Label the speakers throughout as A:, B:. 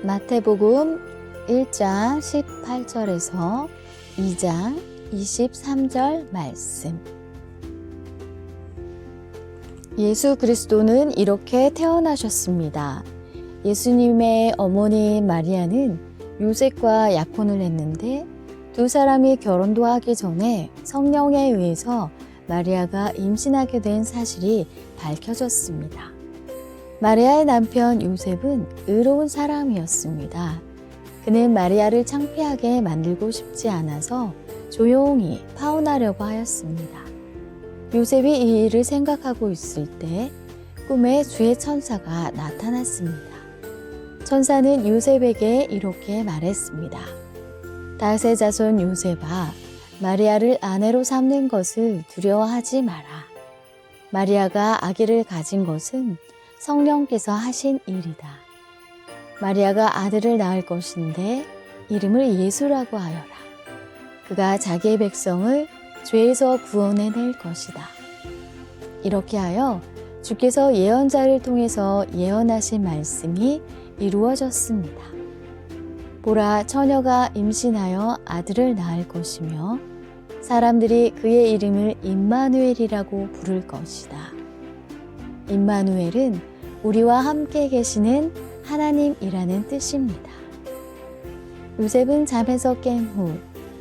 A: 마태복음 1장 18절에서 2장 23절 말씀. 예수 그리스도는 이렇게 태어나셨습니다. 예수님의 어머니 마리아는 요셉과 약혼을 했는데 두 사람이 결혼도 하기 전에 성령에 의해서 마리아가 임신하게 된 사실이 밝혀졌습니다. 마리아의 남편 요셉은 의로운 사람이었습니다. 그는 마리아를 창피하게 만들고 싶지 않아서 조용히 파혼하려고 하였습니다. 요셉이 이 일을 생각하고 있을 때 꿈에 주의 천사가 나타났습니다. 천사는 요셉에게 이렇게 말했습니다. 다윗의 자손 요셉아, 마리아를 아내로 삼는 것을 두려워하지 마라. 마리아가 아기를 가진 것은 성령께서 하신 일이다. 마리아가 아들을 낳을 것인데 이름을 예수라고 하여라. 그가 자기의 백성을 죄에서 구원해낼 것이다. 이렇게 하여 주께서 예언자를 통해서 예언하신 말씀이 이루어졌습니다. 보라, 처녀가 임신하여 아들을 낳을 것이며 사람들이 그의 이름을 임마누엘이라고 부를 것이다. 임마누엘은 우리와 함께 계시는 하나님이라는 뜻입니다. 요셉은 잠에서 깬 후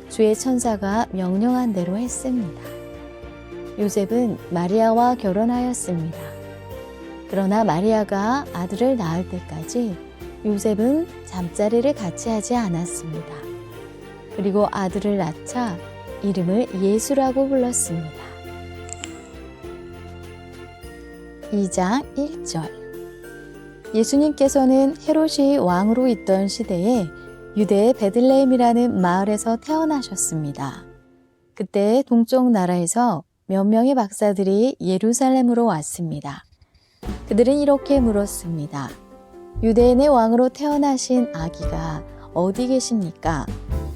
A: 주의 천사가 명령한 대로 했습니다. 요셉은 마리아와 결혼하였습니다. 그러나 마리아가 아들을 낳을 때까지 요셉은 잠자리를 같이 하지 않았습니다. 그리고 아들을 낳자 이름을 예수라고 불렀습니다. 2장 1절. 예수님께서는 헤롯이 왕으로 있던 시대에 유대의 베들레헴이라는 마을에서 태어나셨습니다. 그때 동쪽 나라에서 몇 명의 박사들이 예루살렘으로 왔습니다. 그들은 이렇게 물었습니다. 유대인의 왕으로 태어나신 아기가 어디 계십니까?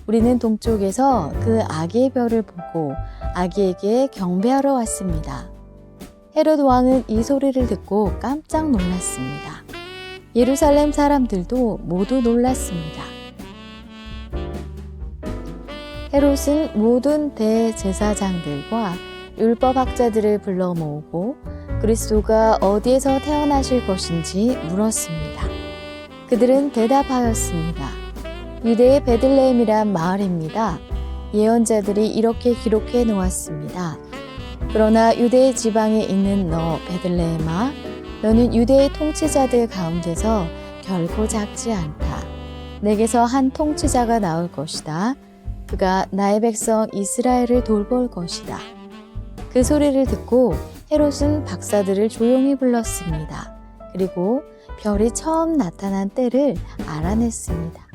A: 우리는 동쪽에서 그 아기의 별을 보고 아기에게 경배하러 왔습니다. 헤롯 왕은 이 소리를 듣고 깜짝 놀랐습니다. 예루살렘 사람들도 모두 놀랐습니다. 헤롯은 모든 대제사장들과 율법학자들을 불러 모으고 그리스도가 어디에서 태어나실 것인지 물었습니다. 그들은 대답하였습니다. 유대의 베들레헴이란 마을입니다. 예언자들이 이렇게 기록해 놓았습니다. 그러나 유대 지방에 있는 너 베들레헴아, 너는 유대의 통치자들 가운데서 결코 작지 않다. 내게서 한 통치자가 나올 것이다. 그가 나의 백성 이스라엘을 돌볼 것이다. 그 소리를 듣고 헤롯은 박사들을 조용히 불렀습니다. 그리고 별이 처음 나타난 때를 알아냈습니다.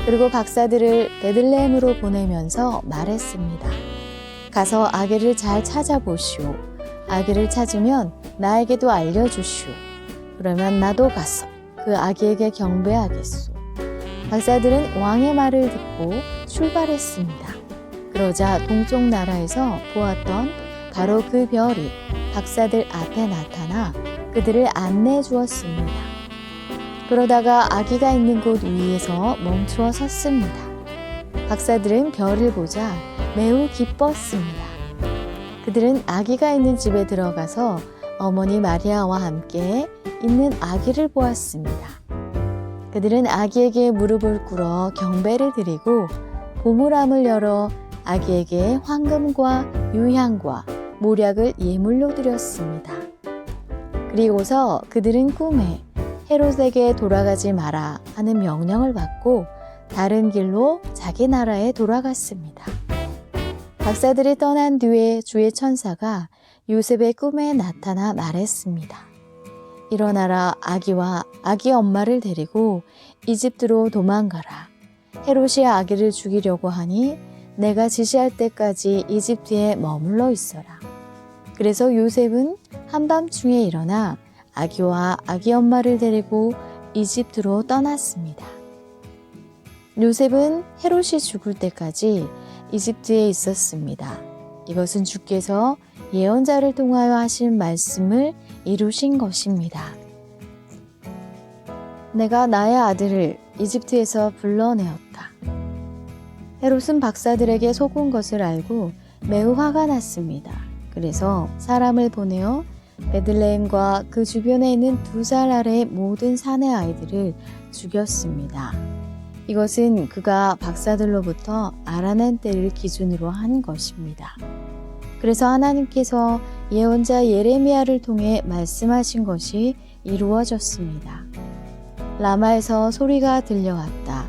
A: 그리고 박사들을 베들레헴으로 보내면서 말했습니다. 가서 아기를 잘 찾아보시오. 아기를 찾으면 나에게도 알려주시오. 그러면 나도 가서 그 아기에게 경배하겠소. 박사들은 왕의 말을 듣고 출발했습니다. 그러자 동쪽 나라에서 보았던 바로 그 별이 박사들 앞에 나타나 그들을 안내해 주었습니다. 그러다가 아기가 있는 곳 위에서 멈추어 섰습니다. 박사들은 별을 보자 매우 기뻤습니다. 그들은 아기가 있는 집에 들어가서 어머니 마리아와 함께 있는 아기를 보았습니다. 그들은 아기에게 무릎을 꿇어 경배를 드리고 보물함을 열어 아기에게 황금과 유향과 모략을 예물로 드렸습니다. 그리고서 그들은 꿈에 헤롯에게 돌아가지 마라 하는 명령을 받고 다른 길로 자기 나라에 돌아갔습니다. 박사들이 떠난 뒤에 주의 천사가 요셉의 꿈에 나타나 말했습니다. 일어나라, 아기와 아기 엄마를 데리고 이집트로 도망가라. 헤롯이 아기를 죽이려고 하니 내가 지시할 때까지 이집트에 머물러 있어라. 그래서 요셉은 한밤중에 일어나 아기와 아기 엄마를 데리고 이집트로 떠났습니다. 요셉은 헤롯이 죽을 때까지 이집트에 있었습니다. 이것은 주께서 예언자를 통하여 하신 말씀을 이루신 것입니다. 내가 나의 아들을 이집트에서 불러내었다. 헤롯은 박사들에게 속은 것을 알고 매우 화가 났습니다. 그래서 사람을 보내어 베들레헴과 그 주변에 있는 2살 아래의 모든 사내 아이들을 죽였습니다. 이것은 그가 박사들로부터 알아낸 때를 기준으로 한 것입니다. 그래서 하나님께서 예언자 예레미야를 통해 말씀하신 것이 이루어졌습니다. 라마에서 소리가 들려왔다.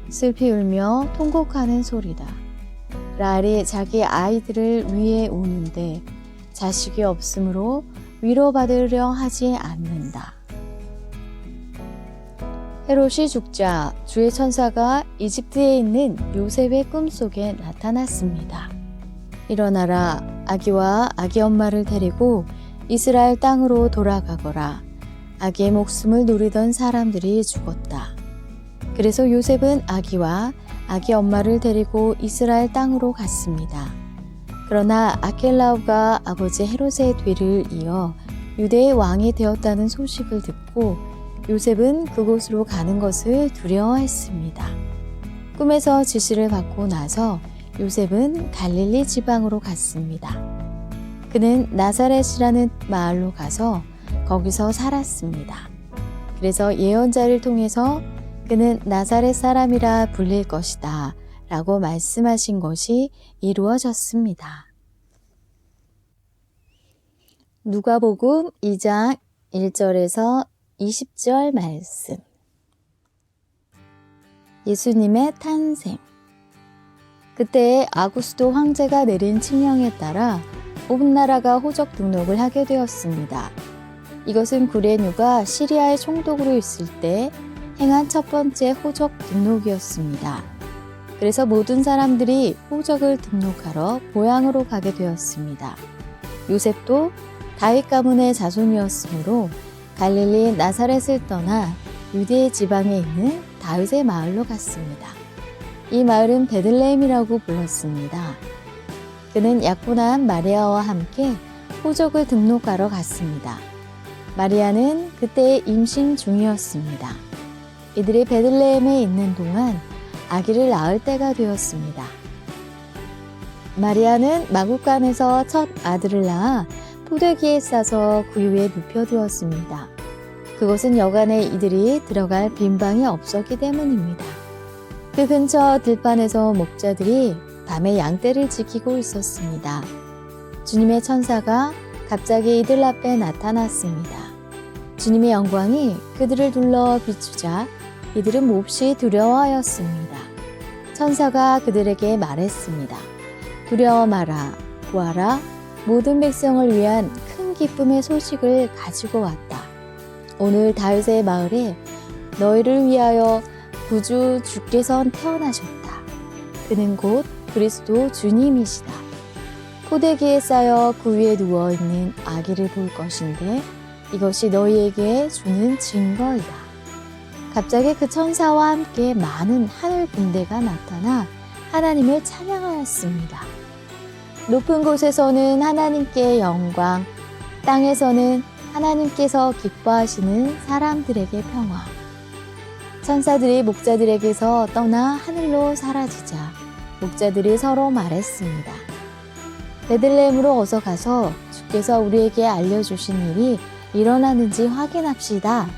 A: 슬피 울며 통곡하는 소리다. 라헬이 자기 아이들을 위해 우는데 자식이 없으므로 위로받으려 하지 않는다. 헤롯이 죽자 주의 천사가 이집트에 있는 요셉의 꿈속에 나타났습니다. 일어나라, 아기와 아기 엄마를 데리고 이스라엘 땅으로 돌아가거라. 아기의 목숨을 노리던 사람들이 죽었다. 그래서 요셉은 아기와 아기 엄마를 데리고 이스라엘 땅으로 갔습니다. 그러나 아켈라오가 아버지 헤롯의 뒤를 이어 유대의 왕이 되었다는 소식을 듣고 요셉은 그곳으로 가는 것을 두려워했습니다. 꿈에서 지시를 받고 나서 요셉은 갈릴리 지방으로 갔습니다. 그는 나사렛이라는 마을로 가서 거기서 살았습니다. 그래서 예언자를 통해서 그는 나사렛 사람이라 불릴 것이다 라고 말씀하신 것이 이루어졌습니다. 누가복음 2장 1절에서 20절 말씀. 예수님의 탄생. 그때 아구스도 황제가 내린 칙령에 따라 온 나라가 호적 등록을 하게 되었습니다. 이것은 구레뉴가 시리아의 총독으로 있을 때 행한 첫 번째 호적 등록이었습니다. 그래서 모든 사람들이 호적을 등록하러 고향으로 가게 되었습니다. 요셉도 다윗 가문의 자손이었으므로 갈릴리 나사렛을 떠나 유대 지방에 있는 다윗의 마을로 갔습니다. 이 마을은 베들레헴이라고 불렀습니다. 그는 약혼한 마리아와 함께 호적을 등록하러 갔습니다. 마리아는 그때 임신 중이었습니다. 이들이 베들레헴에 있는 동안 아기를 낳을 때가 되었습니다. 마리아는 마구간에서 첫 아들을 낳아 포대기에 싸서 구유에 눕혀두었습니다. 그것은 여간에 이들이 들어갈 빈방이 없었기 때문입니다. 그 근처 들판에서 목자들이 밤에 양떼를 지키고 있었습니다. 주님의 천사가 갑자기 이들 앞에 나타났습니다. 주님의 영광이 그들을 둘러 비추자 이들은 몹시 두려워하였습니다. 천사가 그들에게 말했습니다. 두려워 마라, 보아라, 모든 백성을 위한 큰 기쁨의 소식을 가지고 왔다. 오늘 다윗의 마을에 너희를 위하여 구주 주께서 태어나셨다. 그는 곧 그리스도 주님이시다. 포대기에 쌓여 그 위에 누워있는 아기를 볼 것인데 이것이 너희에게 주는 증거이다. 갑자기 그 천사와 함께 많은 하늘 군대가 나타나 하나님을 찬양하였습니다. 높은 곳에서는 하나님께 영광, 땅에서는 하나님께서 기뻐하시는 사람들에게 평화. 천사들이 목자들에게서 떠나 하늘로 사라지자 목자들이 서로 말했습니다. 베들레헴으로 어서 가서 주께서 우리에게 알려주신 일이 일어나는지 확인합시다.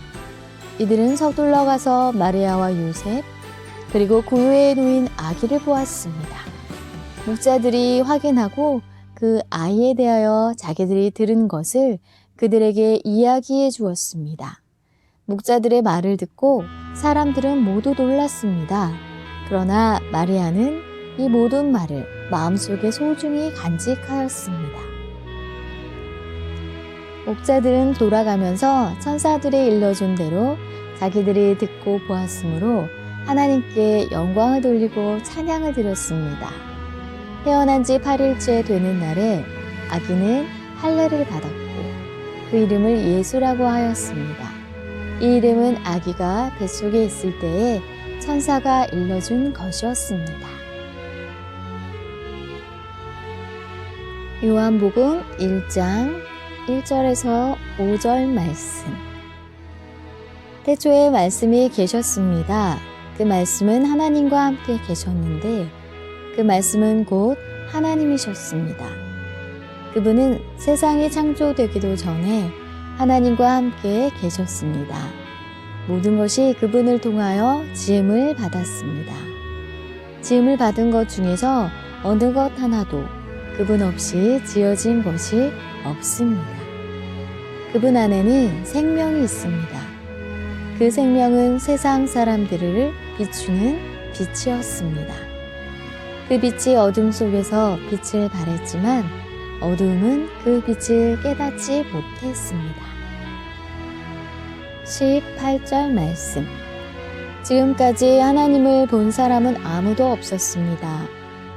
A: 이들은 서둘러 가서 마리아와 요셉 그리고 구유에 놓인 아기를 보았습니다. 목자들이 확인하고 그 아이에 대하여 자기들이 들은 것을 그들에게 이야기해 주었습니다. 목자들의 말을 듣고 사람들은 모두 놀랐습니다. 그러나 마리아는 이 모든 말을 마음속에 소중히 간직하였습니다. 목자들은 돌아가면서 천사들이 일러준 대로 자기들이 듣고 보았으므로 하나님께 영광을 돌리고 찬양을 드렸습니다. 태어난 지 8일째 되는 날에 아기는 할례를 받았고 그 이름을 예수라고 하였습니다. 이 이름은 아기가 뱃속에 있을 때에 천사가 일러준 것이었습니다. 요한복음 1장 1절에서 5절 말씀. 태초에 말씀이 계셨습니다. 그 말씀은 하나님과 함께 계셨는데 그 말씀은 곧 하나님이셨습니다. 그분은 세상이 창조되기도 전에 하나님과 함께 계셨습니다. 모든 것이 그분을 통하여 지음을 받았습니다. 지음을 받은 것 중에서 어느 것 하나도 그분 없이 지어진 것이 없습니다. 그분 안에는 생명이 있습니다. 그 생명은 세상 사람들을 비추는 빛이었습니다. 그 빛이 어둠 속에서 빛을 발했지만 어두움은 그 빛을 깨닫지 못했습니다. 18절 말씀. 지금까지 하나님을 본 사람은 아무도 없었습니다.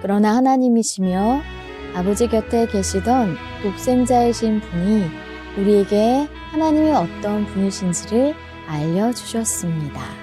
A: 그러나 하나님이시며 아버지 곁에 계시던 독생자이신 분이 우리에게 하나님이 어떤 분이신지를 알려주셨습니다.